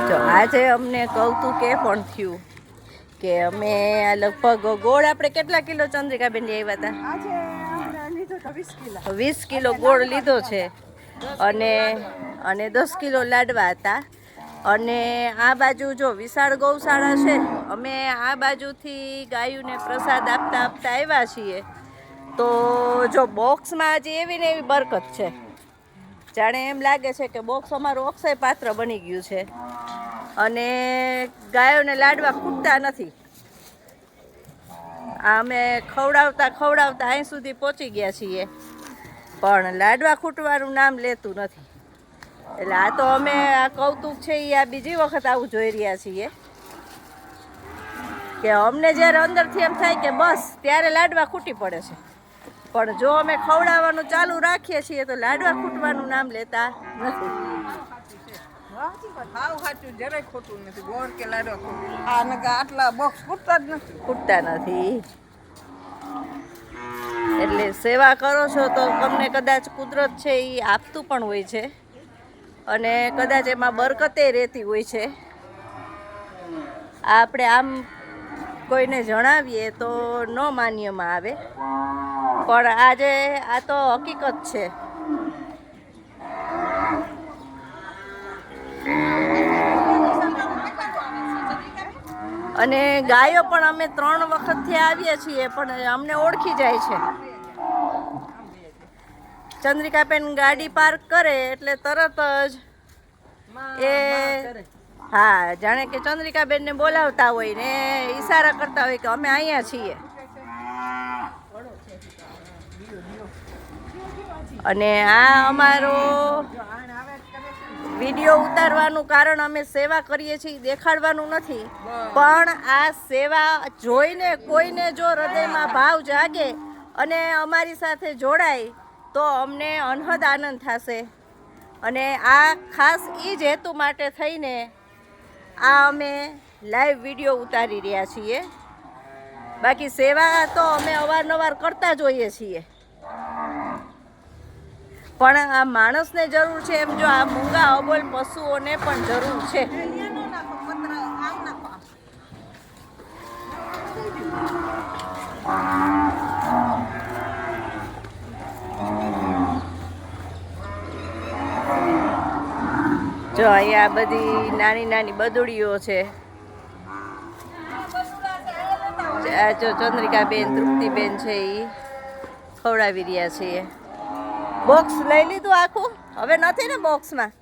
તો આજે અમને કૌતુક એ પણ થયું કે અમે લગભગ ગોળ આપણે કેટલા કિલો ચંદ્રિકાબેન આવ્યા હતા? 20 કિલો ગોળ લીધો છે અને 10 કિલો લાડવા હતા. અને આ બાજુ જો વિશાળ ગૌશાળા છે, અમે આ બાજુથી ગાયોને પ્રસાદ આપતા આપતા આવ્યા છીએ. તો જો બોક્સમાં હજી એવી ને એવી બરકત છે, જાણે એમ લાગે છે કે બોક્સ અમારું અક્ષય પાત્ર બની ગયું છે. અને ગાયોને લાડવા ખૂટતા નથી. અમે ખવડાવતા અહીં સુધી પહોંચી ગયા છીએ, પણ લાડવા ખૂટવાનું નામ લેતું નથી. એટલે આ તો અમે આ કૌતુક છે એ આ બીજી વખત આવું જોઈ રહ્યા છીએ કે અમને જ્યારે અંદરથી એમ થાય કે બસ ત્યારે લાડવા ખૂટી પડે છે, પણ જો અમે ખવડાવવાનું ચાલુ રાખીએ છીએ તો લાડવા ખૂટવાનું નામ લેતા નથી. ખૂટતા નથી. એટલે સેવા કરો છો તો તમને કદાચ કુદરત છે એ આપતું પણ હોય છે, અને કદાચ એમાં બરકતે રહેતી હોય છે. આપણે આમ કોઈને જણાવીએ તો ન માન્યમાં આવે, પણ આજે આ તો હકીકત છે. અને ગાયો પણ અમે 3 વખતથી આવીએ છીએ, પણ અમને ઓળખી જાય છે. ચંદ્રિકાબેન ગાડી પાર્ક કરે એટલે તરત જ એ હા જાણે કે ચંદ્રિકાબેનને બોલાવતા હોય ને ઈશારા કરતા હોય કે અમે અહીંયા છીએ. અને આ અમારો વિડીયો ઉતારવાનું કારણ અમે સેવા કરીએ છીએ દેખાડવાનું નથી, પણ આ સેવા જોઈને કોઈને જો હૃદયમાં ભાવ જાગે અને અમારી સાથે જોડાય તો અમને અનહદ આનંદ થશે. અને આ ખાસ એ જ હેતુ માટે થઈને આ અમે લાઈવ વિડીયો ઉતારી રહ્યા છીએ. બાકી સેવા તો અમે અવારનવાર કરતા જ હોઈએ છીએ, પણ આ માણસને જરૂર છે એમ જો આ મૂંગા અબોલ પશુઓને પણ જરૂર છે. જો અહીંયા બધી નાની નાની બદુડીઓ છે. આ જો ચંદ્રિકાબેન તૃપ્તિબેન છે એ ખવડાવી રહ્યા છીએ. બોક્સ લઈ લીધું આખું? હવે નથી ને બોક્સમાં?